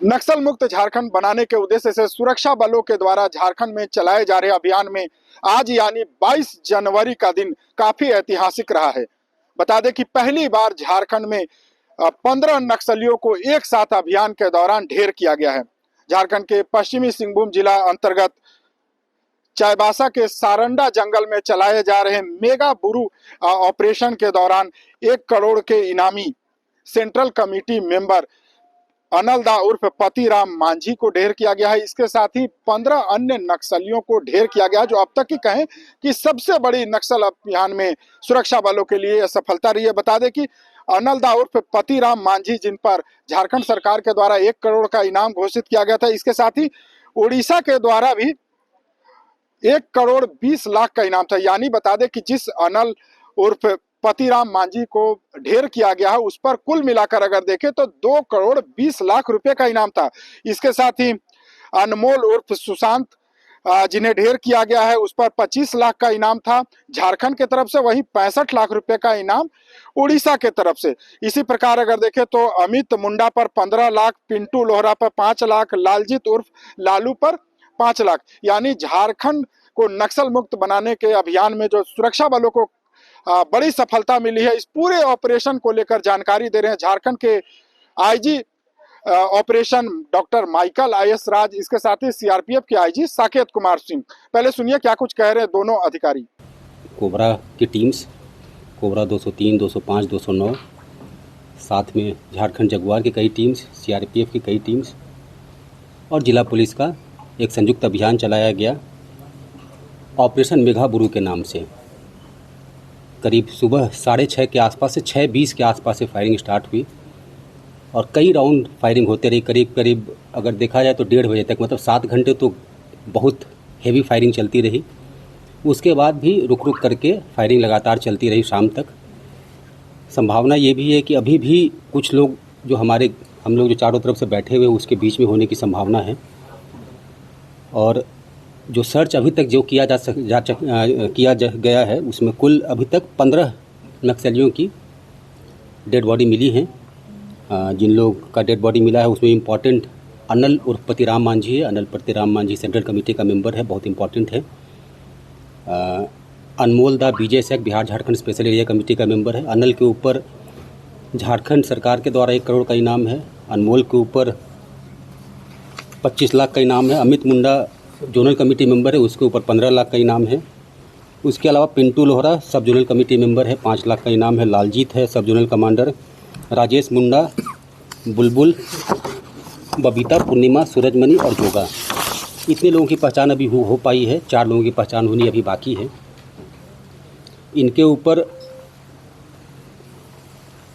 नक्सल मुक्त झारखंड बनाने के उद्देश्य से सुरक्षा बलों के द्वारा झारखंड में चलाए जा रहे अभियान में आज यानी 22 जनवरी का दिन काफी ऐतिहासिक रहा है। बता दें कि पहली बार झारखंड में 15 नक्सलियों को एक साथ अभियान के दौरान ढेर किया गया है। झारखंड के पश्चिमी सिंहभूम जिला अंतर्गत चाईबासा के सारंडा जंगल में चलाए जा रहे मेगा बुरू ऑपरेशन के दौरान 1 करोड़ के इनामी सेंट्रल कमेटी मेंबर अनलदा उर्फ पतिराम मांझी को ढेर किया गया है। इसके साथ ही 15 अन्य नक्सलियों को ढेर किया गया, जो अब तक की कहें कि सबसे बड़ी नक्सल अभियान में सुरक्षा बलों के लिए यह सफलता रही है। बता दें कि अनलदा उर्फ पतिराम मांझी, जिन पर झारखंड सरकार के द्वारा 1 करोड़ का इनाम घोषित किया गया था, इसके साथ ही उड़ीसा के द्वारा भी 1 करोड़ 20 लाख का इनाम था। यानी बता दें कि जिस अनल उर्फ पतिराम मांझी को ढेर किया गया है, उस पर कुल मिलाकर अगर देखें तो 2 करोड़ 20 लाख रुपए का इनाम था। इसके साथ ही अनमोल उर्फ सुशांत, जिन्हें ढेर किया गया है, उस पर 25 लाख का इनाम था झारखंड की तरफ से, वहीं 65 लाख रुपए का इनाम उड़ीसा के तरफ से। इसी प्रकार अगर देखें तो अमित मुंडा पर 15 लाख, पिंटू लोहरा पर 5 लाख, लालजीत उर्फ लालू पर 5 लाख। यानी झारखंड को नक्सल मुक्त बनाने के अभियान में जो सुरक्षा बलों को बड़ी सफलता मिली है, इस पूरे ऑपरेशन को लेकर जानकारी दे रहे हैं झारखंड के IG operation doctor Michael IS Raj, इसके साथ ही सीआरपीएफ के आईजी साकेत कुमार सिंह। पहले सुनिए क्या कुछ कह रहे हैं दोनों अधिकारी। कोबरा की टीम्स, कोबरा 203, 205, 209, साथ में झारखंड जगुआर की कई टीम्स, सीआरपीएफ की कई टीम्स और जिला पुलिस का एक संयुक्त अभियान चलाया गया ऑपरेशन मेघा बुरू के नाम से। करीब सुबह 6:30 के आसपास से 6:20 के आसपास से फायरिंग स्टार्ट हुई और कई राउंड फायरिंग होते रही। करीब करीब अगर देखा जाए तो 1.5 बजे तक, मतलब 7 घंटे तो बहुत हेवी फायरिंग चलती रही। उसके बाद भी रुक रुक करके फायरिंग लगातार चलती रही शाम तक। संभावना ये भी है कि अभी भी कुछ लोग जो हम लोग जो चारों तरफ से बैठे हुए उसके बीच में होने की संभावना है। और जो सर्च अभी तक जो किया गया है, उसमें कुल अभी तक 15 नक्सलियों की डेड बॉडी मिली हैं। जिन लोग का डेड बॉडी मिला है उसमें इम्पॉर्टेंट अनल उर्फ पतिराम मांझी है। अनल पतिराम मांझी सेंट्रल कमेटी का मेंबर है, बहुत इम्पॉर्टेंट है। Anmol da BJSAC Bihar Jharkhand special area committee का मेंबर है। अनल के ऊपर झारखंड सरकार के द्वारा 1 करोड़ का इनाम है। अनमोल के ऊपर 25 लाख का इनाम है। अमित मुंडा जोनल कमेटी मेंबर है, उसके ऊपर 15 लाख का इनाम है। उसके अलावा पिंटू लोहरा सब जोनल कमेटी मेंबर है, 5 लाख का इनाम है। लालजीत है सब जोनल कमांडर। राजेश मुंडा, बुलबुल, बबीता, पूर्णिमा, सूरजमणि और जोगा, इतने लोगों की पहचान अभी हो पाई है। 4 लोगों की पहचान होनी अभी बाकी है। इनके ऊपर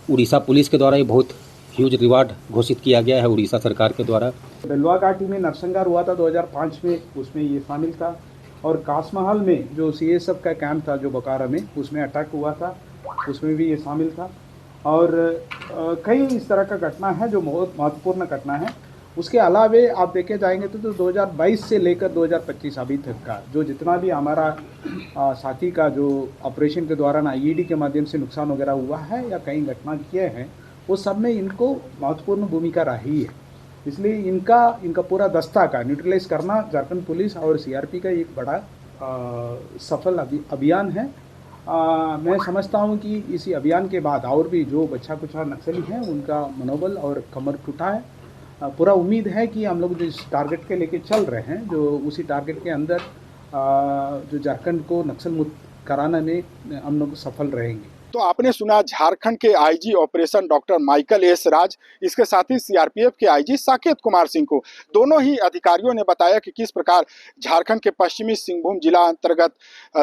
उड़ीसा पुलिस के द्वारा ये बहुत ह्यूज रिवार्ड घोषित किया गया है उड़ीसा सरकार के द्वारा। बेलवा घाटी में नरसंहार हुआ था 2005 में, उसमें ये शामिल था। और कासमहल में जो सीएसएफ का कैंप था जो बोकारो में, उसमें अटैक हुआ था, उसमें भी ये शामिल था। और कई इस तरह का घटना है जो बहुत महत्वपूर्ण घटना है। उसके अलावे आप देखे जाएंगे तो 2022 से लेकर 2025 अभी तक का जो जितना भी हमारा साथी का जो ऑपरेशन के दौरान आईईडी के माध्यम से नुकसान वगैरह हुआ है या कई घटना किए हैं, वो सब में इनको महत्वपूर्ण भूमिका रही है। इसलिए इनका पूरा दस्ता का न्यूट्रलाइज करना झारखंड पुलिस और सीआरपी का एक बड़ा सफल अभियान है। मैं समझता हूं कि इसी अभियान के बाद और भी जो बच्चा कुचा नक्सली हैं उनका मनोबल और कमर टूटा है। पूरा उम्मीद है कि हम लोग जिस टारगेट के लेके चल रहे हैं, जो उसी टारगेट के अंदर जो झारखंड को नक्सल मुक्त कराने में हम लोग सफल रहेंगे। तो आपने सुना झारखंड के IG operation doctor Michael S Raj, इसके साथ ही सीआरपीएफ के आईजी साकेत कुमार सिंह को। दोनों ही अधिकारियों ने बताया कि किस प्रकार झारखंड के पश्चिमी सिंहभूम जिला अंतर्गत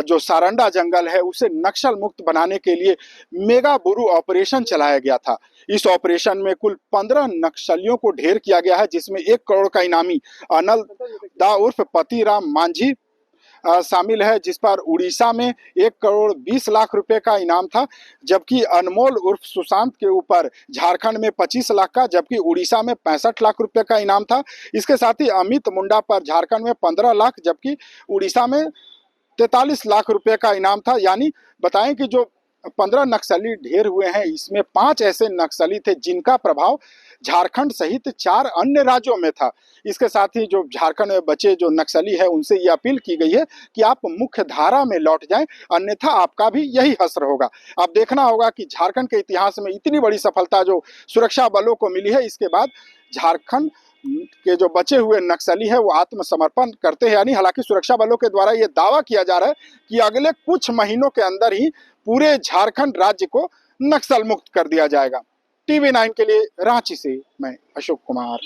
जो सारंडा जंगल है उसे नक्सल मुक्त बनाने के लिए मेगा बुरू ऑपरेशन चलाया गया था। इस ऑपरेशन में कुल 15 नक्सलियों को ढेर किया गया है, जिसमें 1 करोड़ का इनामी अनल दा उर्फ पतिराम मांझी शामिल है, जिस पर उड़ीसा में 1 करोड़ 20 लाख रुपए का इनाम था। जबकि अनमोल उर्फ सुशांत के ऊपर झारखंड में 25 लाख का, जबकि उड़ीसा में 65 लाख रुपए का इनाम था। इसके साथ ही अमित मुंडा पर झारखंड में 15 लाख, जबकि उड़ीसा में 43 लाख रुपए का इनाम था। यानी बताएं कि जो 15 नक्सली ढेर हुए हैं, इसमें 5 ऐसे नक्सली थे जिनका प्रभाव झारखंड सहित 4 अन्य राज्यों में था। इसके साथ ही जो झारखंड में बचे जो नक्सली है उनसे ये अपील की गई है कि आप मुख्य धारा में लौट जाएं, अन्यथा आपका भी यही हश्र होगा। अब देखना होगा कि झारखंड के इतिहास में इतनी बड़ी सफलता जो सुरक्षा बलों को मिली है, इसके बाद झारखंड के जो बचे हुए नक्सली है वो आत्मसमर्पण करते हैं। यानी हालांकि सुरक्षा बलों के द्वारा ये दावा किया जा रहा है कि अगले कुछ महीनों के अंदर ही पूरे झारखंड राज्य को नक्सल मुक्त कर दिया जाएगा। TV9 के लिए रांची से मैं अशोक कुमार।